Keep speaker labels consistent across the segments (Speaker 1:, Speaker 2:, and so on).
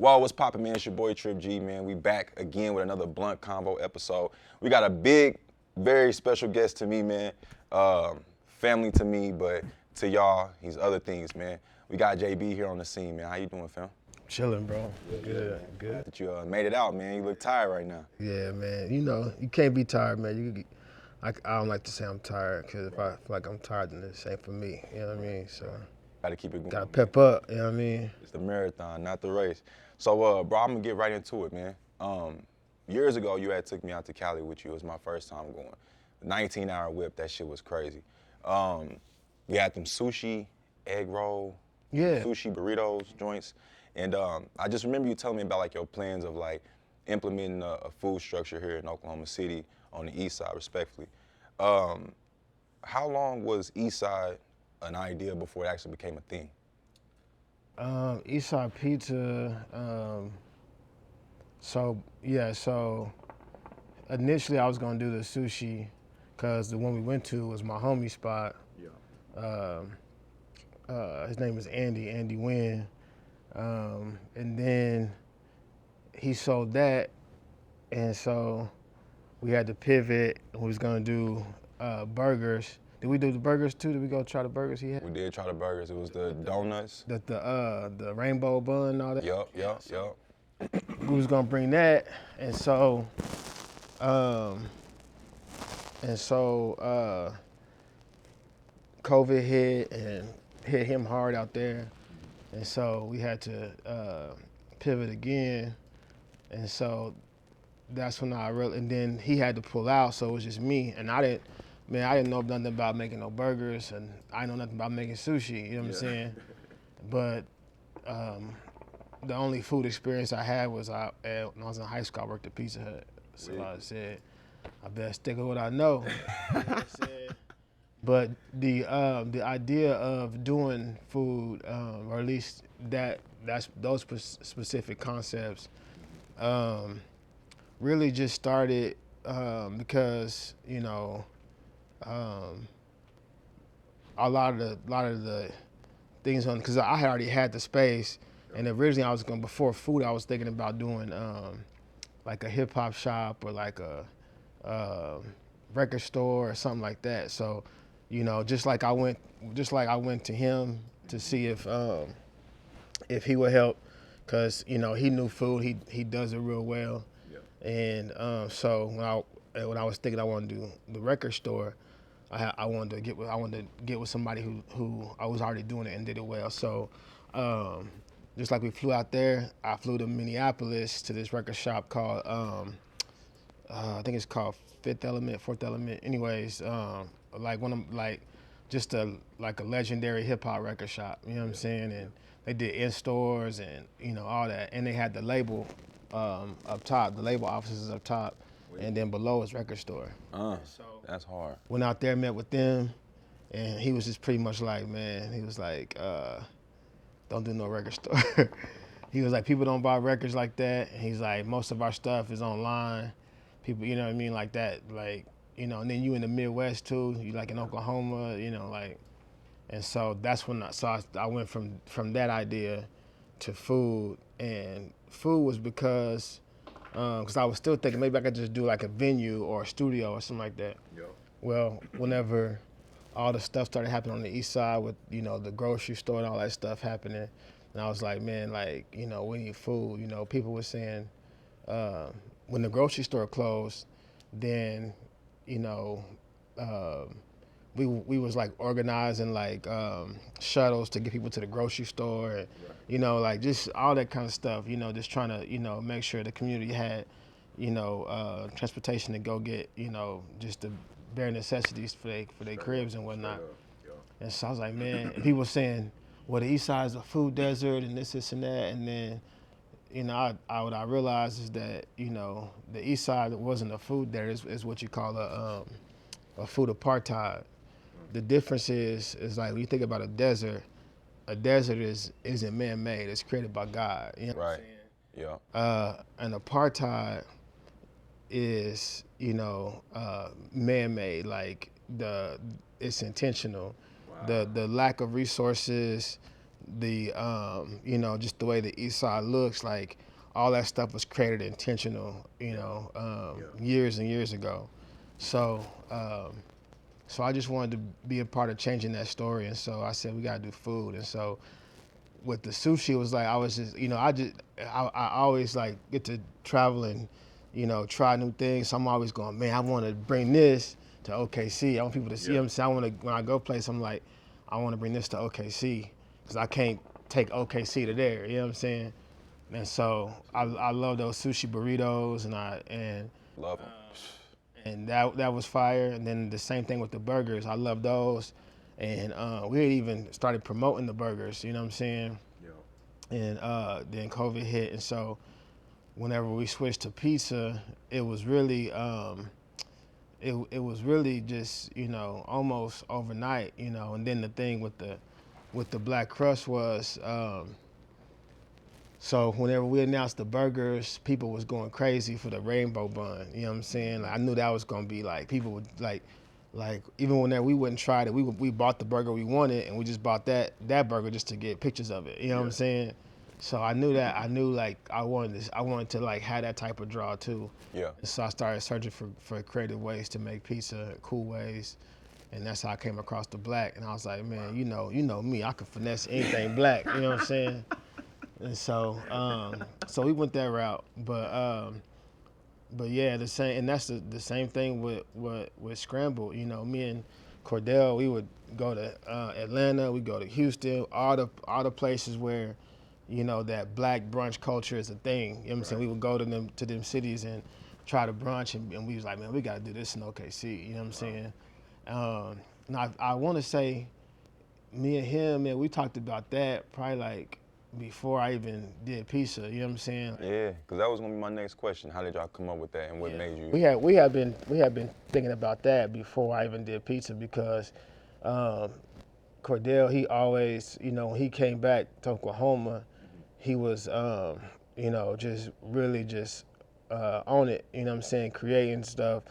Speaker 1: Well, what's poppin', man? It's your boy Trip G, man. We back again with another Blunt Convo episode. We got a big, very special guest to me, man. Family to me, but to y'all, he's other things, man. We got Jabee here on the scene, man. How you doing, fam?
Speaker 2: Chilling, bro. Good.
Speaker 1: That you made it out, man. You look tired right now.
Speaker 2: Yeah, man. You know, you can't be tired, man. I don't like to say I'm tired, because if I feel like I'm tired, then it's ain't for me. You know what I mean? So,
Speaker 1: Got to keep it going.
Speaker 2: gotta pep up. You know what I mean?
Speaker 1: It's the marathon, not the race. So, bro, I'm gonna get right into it, man. Years ago, you had took me out to Cali with you. It was my first time going. 19-hour whip, that shit was crazy. You had them sushi, egg roll,
Speaker 2: Yeah.
Speaker 1: sushi burritos joints, and I just remember you telling me about like your plans of like implementing a food structure here in Oklahoma City on the east side, respectfully. How long was east side an idea before it actually became a thing?
Speaker 2: Eastside Pizza. So initially I was gonna do the sushi, because the one we went to was my homie spot.
Speaker 1: Yeah.
Speaker 2: His name was Andy Wynn. And then he sold that, and so we had to pivot, and we was gonna do burgers. Did we do the burgers too? Did we go try the burgers he had?
Speaker 1: We did try the burgers. It was the donuts.
Speaker 2: The rainbow bun and all that.
Speaker 1: Yup.
Speaker 2: We was gonna bring that, and so COVID hit and hit him hard out there, and so we had to pivot again, and so that's when and then he had to pull out, so it was just me, and I didn't know nothing about making no burgers, and I know nothing about making sushi, you know what I'm saying? But the only food experience I had was when I was in high school. I worked at Pizza Hut, so I said, I better stick with what I know. You know what I'm saying? But the idea of doing food, or at least those specific concepts, really just started because a lot of the things on, because I had already had the space, and originally I was going, before food, I was thinking about doing like a hip hop shop, or like a record store or something like that. So, just like I went to him to see if he would help, because he knew food, he does it real well. And so when I was thinking I wanted to do the record store, I wanted to get with somebody who I was already doing it and did it well. So just like we flew out there, I flew to Minneapolis to this record shop called I think it's called Fourth Element. Anyways, just a legendary hip hop record shop. You know what I'm saying? And they did in stores and all that, and they had the label up top. The label offices up top, and then below is record store.
Speaker 1: So that's hard.
Speaker 2: Went out there, met with them, and he was just pretty much like, man, he was like, don't do no record store. He was like, people don't buy records like that. And he's like, most of our stuff is online. People, you know what I mean, like that, and then you in the Midwest too. You like in Oklahoma, and so that's when I went from that idea to food, and food was because I was still thinking maybe I could just do like a venue or a studio or something like that. Well, whenever all the stuff started happening on the east side with, the grocery store and all that stuff happening, and I was like, man, we need food. People were saying when the grocery store closed, then, we was like organizing like shuttles to get people to the grocery store, and like just all that kind of stuff, just trying to make sure the community had transportation to go get just the bare necessities for their cribs and whatnot. And so I was like, man, and people were saying, well, the east side is a food desert and this and that, and then what I realized is that the east side wasn't a food desert, is what you call a food apartheid. The difference is like when you think about a desert isn't man-made. It's created by God. You know what I'm saying?
Speaker 1: Yeah.
Speaker 2: An apartheid is man-made. Like it's intentional. Wow. The lack of resources, the you know, just the way the East Side looks, like all that stuff was created intentional, you know, years and years ago. So so I just wanted to be a part of changing that story, and so I said we gotta do food, and so with the sushi, it was like I was just, you know, I always like get to travel and, you know, try new things. So I'm always going, man, I want to bring this to OKC. I want people to see. I'm saying, I want to, when I go place, I'm like, I want to bring this to OKC because I can't take OKC to there. You know what I'm saying? And so I love those sushi burritos,
Speaker 1: Love them.
Speaker 2: and that was fire. And then the same thing with the burgers. I love those. And we had even started promoting the burgers, you know what I'm saying? And then COVID hit, and so whenever we switched to pizza, it was really it was really just, you know, almost overnight, you know. And then the thing with the black crust was so whenever we announced the burgers, people was going crazy for the rainbow bun. You know what I'm saying? Like, I knew that was gonna be like people would like even whenever we wouldn't try it, we bought the burger we wanted and we just bought that burger just to get pictures of it. You know what I'm saying? So I knew that like I wanted to like have that type of draw too.
Speaker 1: Yeah.
Speaker 2: So I started searching for creative ways to make pizza, cool ways. And that's how I came across the black. And I was like, man, you know me, I could finesse anything black. You know what I'm saying? And so, so we went that route, but yeah, the same, and that's the same thing with Scramble. You know, me and Cordell, we would go to Atlanta, we go to Houston, all the places where, you know, that black brunch culture is a thing. You know what I'm saying? We would go to them cities and try to brunch, and we was like, man, we got to do this in OKC. You know what I'm saying? And I want to say, me and him, man, we talked about that probably like before I even did pizza, you know what I'm saying?
Speaker 1: Yeah, because that was gonna be my next question. How did y'all come up with that, and what made you?
Speaker 2: We have been thinking about that before I even did pizza because Cordell, he always, you know, when he came back to Oklahoma, he was you know, just really just on it, you know what I'm saying, creating stuff,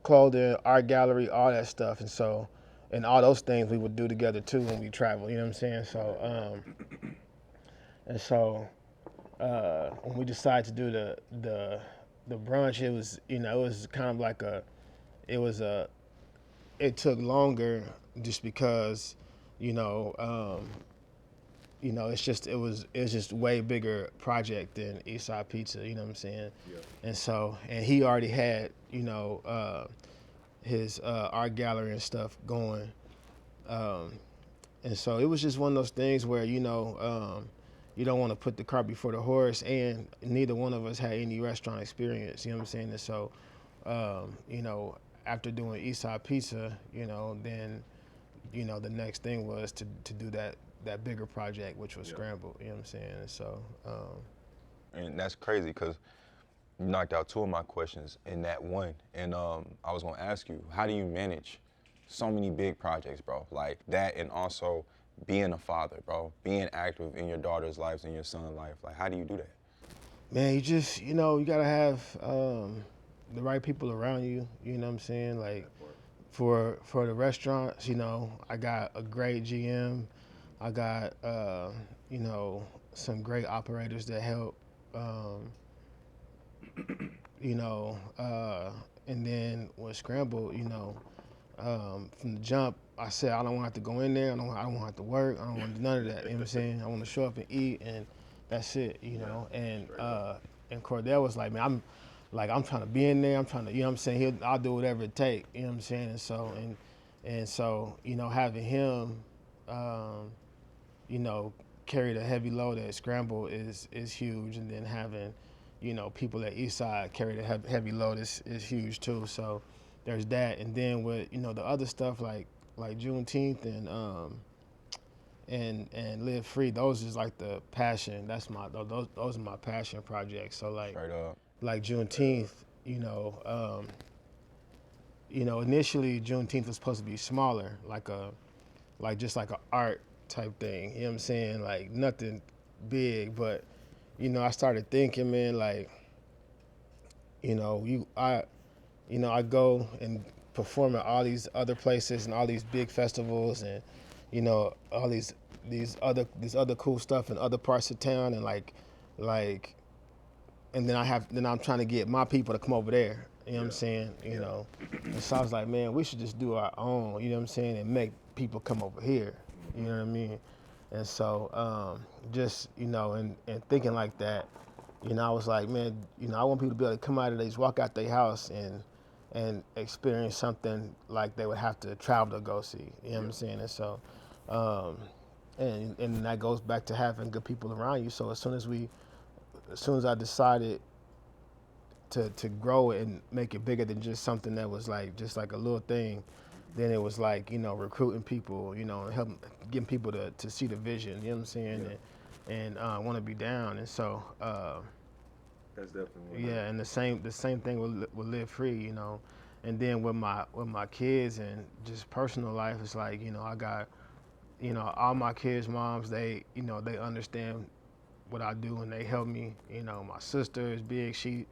Speaker 2: clothing, art gallery, all that stuff. And so, and all those things we would do together too when we travel, you know what I'm saying? So and so when we decided to do the brunch, it was, you know, it was kind of like it was a, it took longer just because, you know, it's just it's just way bigger project than Eastside Pizza, you know what I'm saying? Yeah. And so, and he already had, you know, his art gallery and stuff going, and so it was just one of those things where, you know, you don't want to put the cart before the horse, and neither one of us had any restaurant experience, you know what I'm saying? And so, you know, after doing Eastside Pizza, you know, then, you know, the next thing was to do that bigger project, which was Scramble, you know what I'm saying? And so,
Speaker 1: And that's crazy because you knocked out two of my questions in that one. And I was gonna ask you, how do you manage so many big projects, bro? Like that, and also being a father, bro, being active in your daughter's lives and your son's life. Like, how do you do that?
Speaker 2: man, you just, you know, you gotta have the right people around you, you know what I'm saying? Like, for the restaurants, you know, I got a great GM. I got you know, some great operators that help. You know, and then with Scramble, you know, from the jump, I said I don't want to have to go in there. I don't want to have to work. I don't want to do none of that. You know what I'm saying? I want to show up and eat, and that's it. You know, and Cordell was like, man, I'm trying to be in there. I'm trying to, you know what I'm saying? I'll do whatever it takes. You know what I'm saying? And so and so, you know, having him, you know, carry the heavy load at Scramble is huge, and then having, you know, people at Eastside carry the heavy load is huge too. So there's that, and then with, you know, the other stuff like Juneteenth and Live Free, those is like the passion. That's my those are my passion projects. So like
Speaker 1: Straight up.
Speaker 2: like Juneteenth, you know, initially Juneteenth was supposed to be smaller, like just like a art type thing. You know what I'm saying? Like nothing big, but you know, I started thinking, man, like, you know, I go and perform at all these other places and all these big festivals and, you know, all these this other cool stuff in other parts of town, and like and then I'm trying to get my people to come over there. You know what I'm saying? You know, and so I was like, man, we should just do our own. You know what I'm saying? And make people come over here. You know what I mean? And so just and thinking like that, I was like, man, I want people to be able to come out of these, walk out their house, and experience something like they would have to travel to go see. You know what I'm saying? And so, and that goes back to having good people around you. So as soon as I decided to grow it and make it bigger than just something that was like just like a little thing, then it was like recruiting people, and helping getting people to see the vision. You know what I'm saying? Yeah. And want to be down. And so
Speaker 1: That's definitely
Speaker 2: yeah. And the same thing with Live Free. And then with my kids and just personal life, it's like I got all my kids' moms. They understand what I do and they help me. My sister is big. She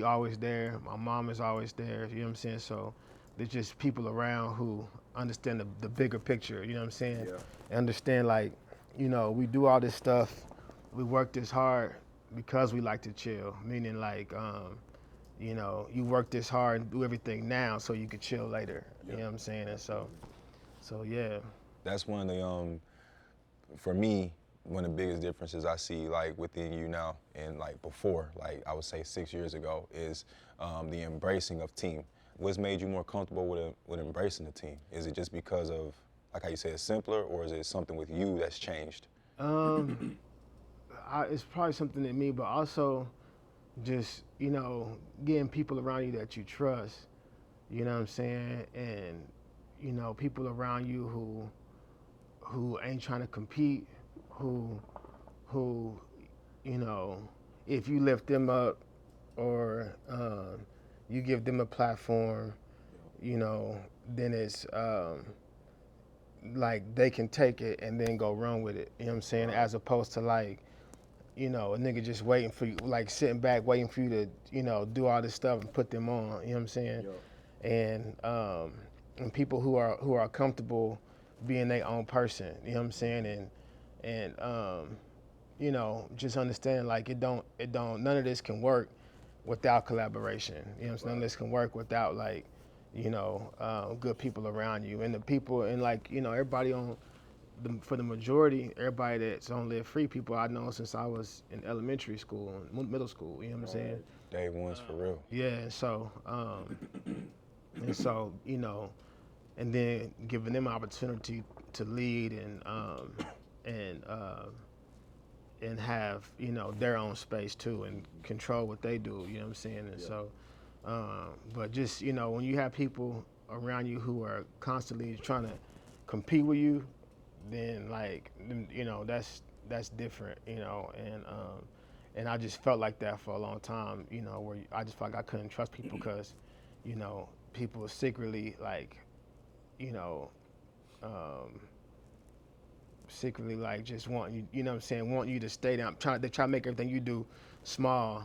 Speaker 2: always there. My mom is always there. You know what I'm saying? So there's just people around who understand the bigger picture. You know what I'm saying? Yeah. Understand we do all this stuff. We work this hard because we like to chill. Meaning you work this hard and do everything now so you can chill later. Yeah. You know what I'm saying? And so yeah.
Speaker 1: That's one of the for me, one of the biggest differences I see like within you now and like before, like I would say 6 years ago, is the embracing of team. What's made you more comfortable with embracing the team? Is it just because of, like how you said, it's simpler, or is it something with you that's changed?
Speaker 2: It's probably something in me, but also just getting people around you that you trust. You know what I'm saying? And people around you who ain't trying to compete, who if you lift them up or you give them a platform, then it's like they can take it and then go run with it. You know what I'm saying? As opposed to a nigga just waiting for you, like sitting back waiting for you to do all this stuff and put them on. You know what I'm saying? And people who are comfortable being their own person. You know what I'm saying? And just understand it don't none of this can work without collaboration. You know what I'm saying? None of this can work without good people around you, and the people and everybody for the majority, everybody that's on Live Free, people I know since I was in elementary school and middle school. You know what I'm saying?
Speaker 1: Day one's for real.
Speaker 2: Yeah, and so and then giving them opportunity to lead and have their own space too and control what they do. You know what I'm saying? And so, but just when you have people around you who are constantly trying to compete with you, then that's different. And I just felt like that for a long time. Where I just felt like I couldn't trust people because people secretly secretly just want you, want you to stay down. They try to make everything you do small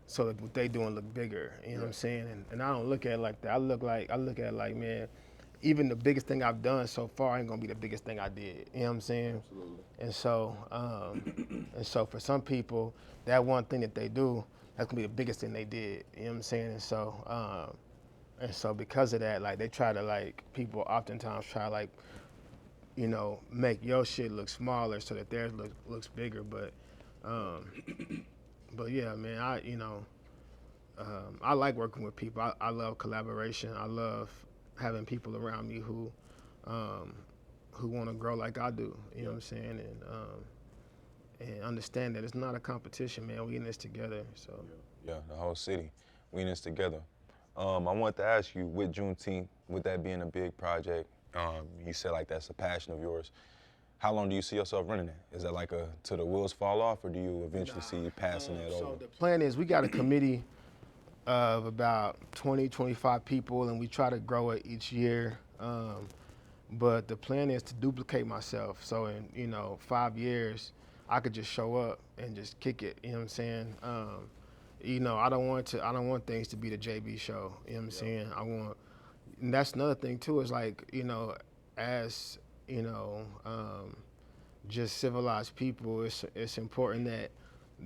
Speaker 2: so that what they doing look bigger. You know what I'm saying? And I don't look at it like that. I look at it like, man, even the biggest thing I've done so far ain't gonna be the biggest thing I did. You know what I'm saying? Absolutely. And so for some people, that one thing that they do, that's gonna be the biggest thing they did. You know what I'm saying? And so because of that, they try to people oftentimes try make your shit look smaller so that theirs looks bigger. But yeah, man, I like working with people. I love collaboration. I love having people around me who want to grow like I do. You know what I'm saying? And understand that it's not a competition, man. We in this together. So
Speaker 1: yeah, the whole city, we in this together. I wanted to ask you, with Juneteenth, with that being a big project, you said that's a passion of yours. How long do you see yourself running it? Is that till the wheels fall off, or do you eventually see you passing that over?
Speaker 2: So the plan is we got a committee of about 20, 25 people, and we try to grow it each year. But the plan is to duplicate myself. So in 5 years, I could just show up and just kick it. You know what I'm saying? I don't want things to be the Jabee show. You know what I'm saying? And that's another thing too. Is as just civilized people, it's important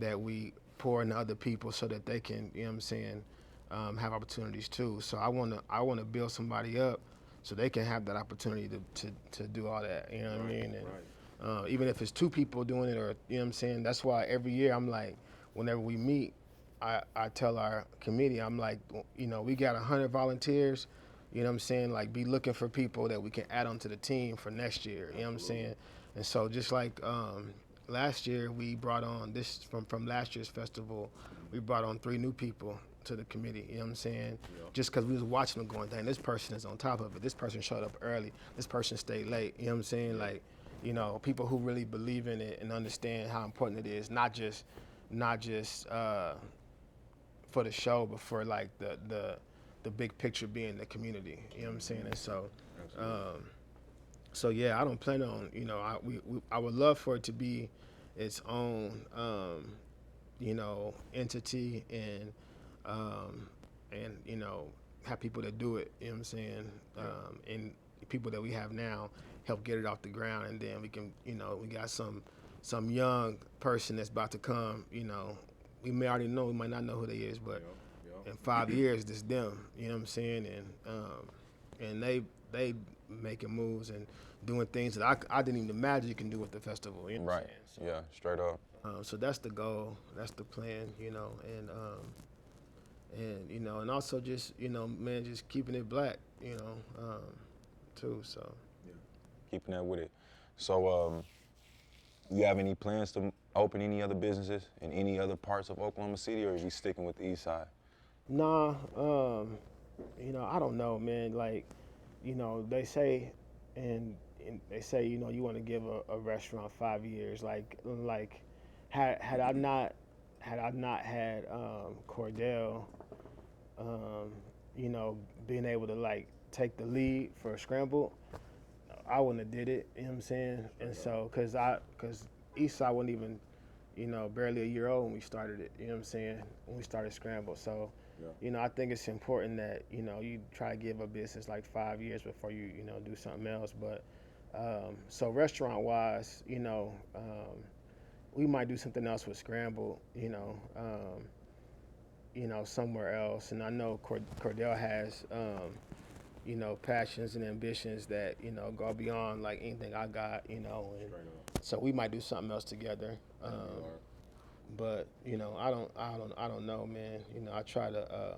Speaker 2: that we pour into other people so that they can, you know what I'm saying, have opportunities too. So I wanna build somebody up so they can have that opportunity to do all that. You know what I mean? And even if it's two people doing it, or you know what I'm saying. That's why every year I'm like, whenever we meet, I tell our committee, I'm like, you know, we got 100 volunteers. You know what I'm saying? Like, be looking for people that we can add onto the team for next year. You know what I'm saying? And so just like last year, we brought on this from last year's festival. We brought on 3 new people to the committee. You know what I'm saying? Just because we was watching them going, dang, this person is on top of it. This person showed up early. This person stayed late. You know what I'm saying? Like, you know, people who really believe in it and understand how important it is, not just for the show, but for like the big picture being the community. You know what I'm saying? And so, so yeah, I don't plan on, you know, I would love for it to be its own, you know, entity, and you know, have people that do it. You know what I'm saying? And people that we have now help get it off the ground, and then we can, you know, we got some young person that's about to come. You know, we may already know, we might not know who they is, but in 5 years, this them. You know what I'm saying? And they making moves and doing things that I didn't even imagine you can do with the festival. You know what I'm
Speaker 1: Right.
Speaker 2: saying?
Speaker 1: Yeah. Straight up.
Speaker 2: So that's the goal. That's the plan. You know, and you know, and also just, you know, man, just keeping it black. You know, too. So.
Speaker 1: Keeping that with it. So, you have any plans to open any other businesses in any other parts of Oklahoma City, or are we sticking with the East Side?
Speaker 2: Nah, you know, I don't know, man. Like, you know, they say, and they say, you know, you want to give a restaurant 5 years. Like, had I not had Cordell, you know, being able to like take the lead for Scramble, I wouldn't have did it. You know what I'm saying? And so, cause Eastside wasn't even, you know, barely a year old when we started it. You know what I'm saying? When we started Scramble. So, you know, I think it's important that, you know, you try to give a business like 5 years before you know, do something else. But so restaurant wise, we might do something else with Scramble. You know, somewhere else. And I know Cordell has, you know, passions and ambitions that, you know, go beyond like anything I got, you know, and so we might do something else together. But you know, I don't know, man. You know, I try to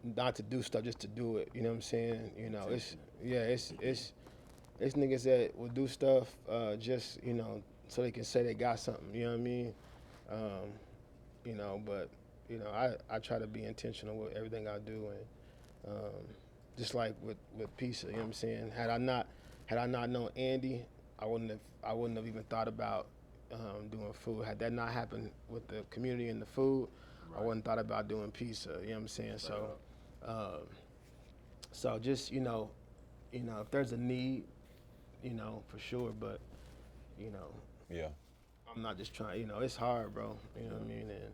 Speaker 2: not to do stuff just to do it. You know what I'm saying? You know, it's niggas that will do stuff just, you know, so they can say they got something. You know what I mean? Um, you know, but you know, I try to be intentional with everything I do, and just like with pizza. You know what I'm saying? Had I not known Andy, I wouldn't have even thought about doing food. Had that not happened with the community and the food, I wouldn't thought about doing pizza. You know what I'm saying? So, so just, you know, if there's a need, you know, for sure. But you know,
Speaker 1: Yeah.
Speaker 2: I'm not just trying. You know, it's hard, bro. You know what I mean? And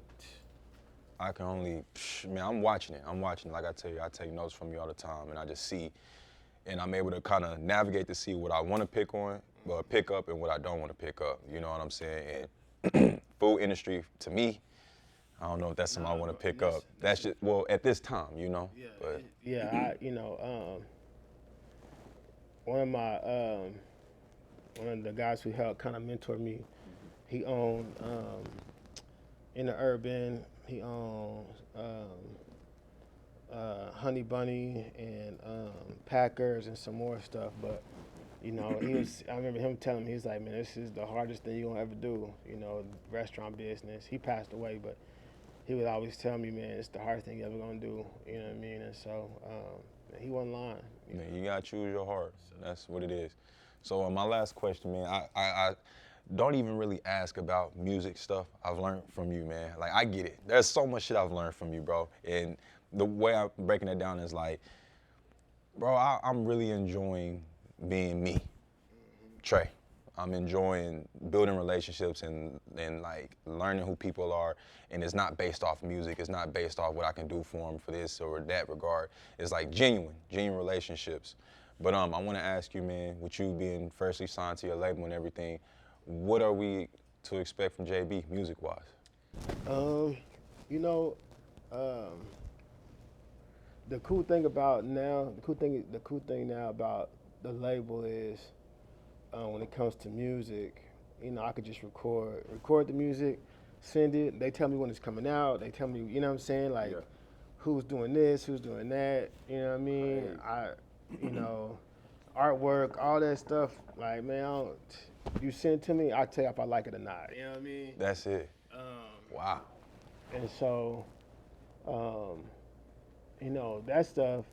Speaker 1: I can only, man, I'm watching it. I'm watching it. Like I tell you, I take notes from you all the time, and I just see, and I'm able to kind of navigate to see what I want to pick up, and what I don't want to pick up. You know what I'm saying? And food industry, to me, I don't know if that's something I want to pick up. That's just, well, at this time, you know.
Speaker 2: yeah,
Speaker 1: But
Speaker 2: you know, one of my one of the guys who helped kind of mentor me, he owned in the urban. He owns Honey Bunny and Packers and some more stuff. But you know, I remember him telling me, he's like, man, this is the hardest thing you're gonna ever do. You know, restaurant business. He passed away, but he would always tell me, man, it's the hardest thing you're ever gonna do. You know what I mean? And so he wasn't lying.
Speaker 1: you gotta choose your heart. That's what it is. So my last question, man, I don't even really ask about music stuff. I've learned from you, man. Like, I get it. There's so much shit I've learned from you, bro. And the way I'm breaking it down is like, bro, I'm really enjoying being me, Trey. I'm enjoying building relationships and like learning who people are. And it's not based off music. It's not based off what I can do for them for this or that regard. It's like genuine relationships. But I want to ask you, man, with you being firstly signed to your label and everything, what are we to expect from Jabee music-wise?
Speaker 2: You know, the cool thing about now, the cool thing now about the label is when it comes to music, you know, I could just record the music, send it. They tell me when it's coming out. They tell me, you know what I'm saying, like who's doing this, who's doing that. You know what I mean? You know, artwork, all that stuff. Like, man, you send it to me, I tell you if I like it or not. You know what I mean?
Speaker 1: That's it. Wow.
Speaker 2: And so, you know, that stuff,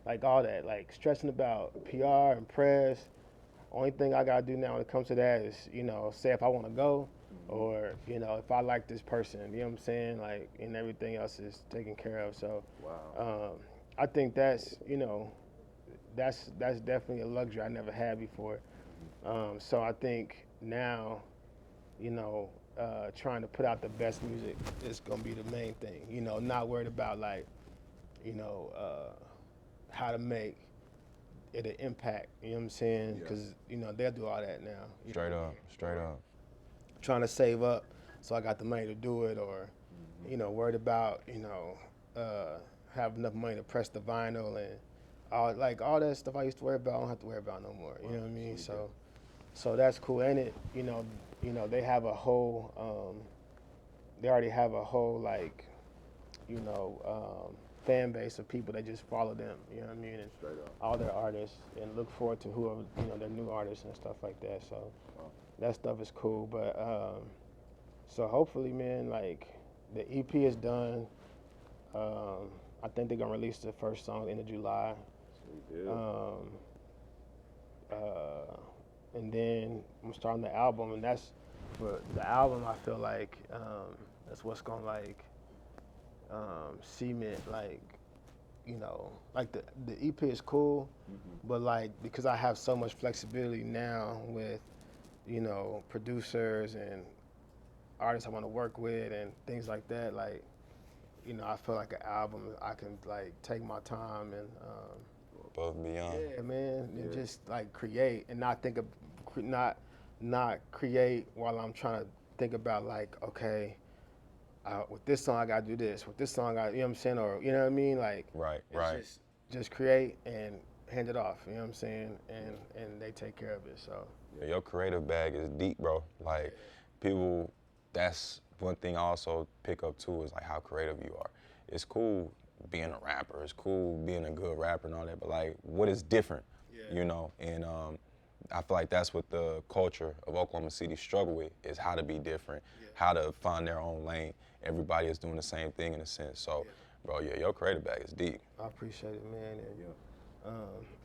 Speaker 2: like all that, like stressing about PR and press. Only thing I gotta do now when it comes to that is, you know, say if I want to go, or you know, if I like this person. You know what I'm saying? Like, and everything else is taken care of. So, I think that's, you know, that's definitely a luxury I never had before. So I think now, you know, trying to put out the best music is gonna be the main thing. You know, not worried about like, you know, how to make it an impact. You know what I'm saying? Because you know they'll do all that now.
Speaker 1: Straight up.
Speaker 2: Trying to save up, so I got the money to do it, or you know, worried about, you know, have enough money to press the vinyl and all that stuff I used to worry about. I don't have to worry about no more. You know what I mean? So that's cool. And it, you know, they have a whole, they already have a whole like, you know, fan base of people that just follow them. You know what I mean? And all their artists, and look forward to whoever, you know, their new artists and stuff like that. So that stuff is cool. But so hopefully, man, like the EP is done. I think they're gonna release the first song in July. And then I'm starting the album, and that's for the album. I feel like that's what's gonna like cement, like, you know, like the EP is cool, but like because I have so much flexibility now with, you know, producers and artists I want to work with and things like that, like, you know, I feel like an album I can like take my time and
Speaker 1: Above and beyond.
Speaker 2: yeah, man, and just like create and not think of not create while I'm trying to think about like, okay, with this song I gotta do this, with this song you know what I'm saying, or you know what I mean, like
Speaker 1: Right.
Speaker 2: just create and hand it off, you know what I'm saying, and they take care of it. So
Speaker 1: Your creative bag is deep, bro. Like people, that's one thing I also pick up too is like how creative you are. It's cool being a rapper, it's cool being a good rapper and all that, but like what is different, you know? And I feel like that's what the culture of Oklahoma City struggle with, is how to be different, how to find their own lane. Everybody is doing the same thing in a sense. So, bro, your creative bag is deep.
Speaker 2: I appreciate it, man.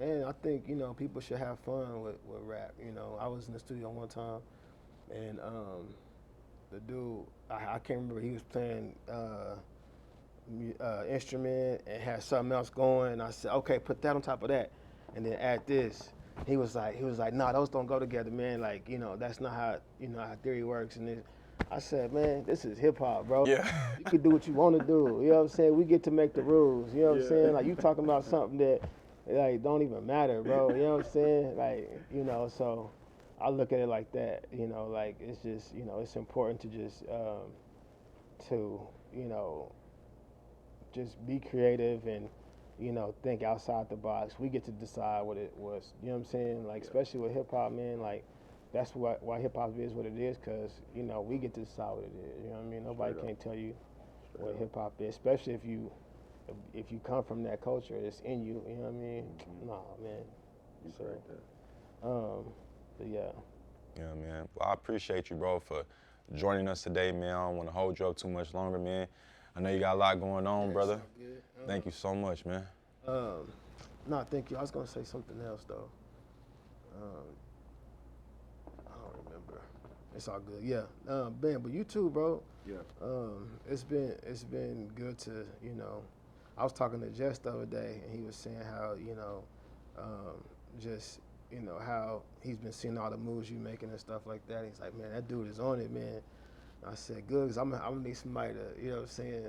Speaker 2: And I think, you know, people should have fun with rap. You know, I was in the studio one time, and the dude, I can't remember, he was playing instrument and had something else going. And I said, okay, put that on top of that, and then add this. He was like, nah, those don't go together, man. Like, you know, that's not how, you know, how theory works. And I said, man, this is hip hop, bro.
Speaker 1: Yeah.
Speaker 2: You can do what you want to do. You know what I'm saying? We get to make the rules. You know what I'm saying? Like, you talking about something that like don't even matter, bro. You know what I'm saying? Like, you know, so I look at it like that. You know, like it's just, you know, it's important to just you know, just be creative and, you know, think outside the box. We get to decide what it was. You know what I'm saying? Like, especially with hip hop, man. Like, that's why hip hop is what it is, because, you know, we get to decide what it is. You know what I mean? Nobody can't tell you what hip hop is, especially if you come from that culture. It's in you. You know what I mean? Nah, man. But yeah.
Speaker 1: Yeah, man. Well, I appreciate you, bro, for joining us today, man. I don't want to hold you up too much longer, man. I know you got a lot going on, brother.
Speaker 2: Good.
Speaker 1: Thank you so much, man.
Speaker 2: No, thank you. I was gonna say something else though. I don't remember. It's all good. Yeah. Ben, but you too, bro.
Speaker 3: Yeah.
Speaker 2: It's been good to, you know. I was talking to Jess the other day, and he was saying how, you know, just, you know, how he's been seeing all the moves you making and stuff like that. He's like, man, that dude is on it, man. I said, good, because I'm gonna need somebody to, you know what I'm saying,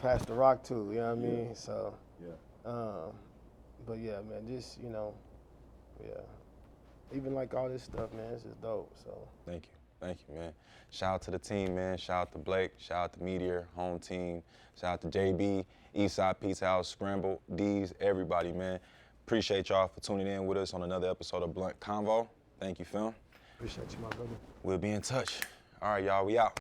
Speaker 2: pass the rock to, you know what I mean? So, But yeah, man, just, yeah. Even like all this stuff, man, this is dope, so.
Speaker 1: Thank you, man. Shout out to the team, man. Shout out to Blake. Shout out to Meteor, home team. Shout out to Jabee, Eastside Pizza House, Scramble, D's, everybody, man. Appreciate y'all for tuning in with us on another episode of Blunt Convo. Thank you, Film.
Speaker 2: Appreciate you, my brother.
Speaker 1: We'll be in touch. All right, y'all, we out.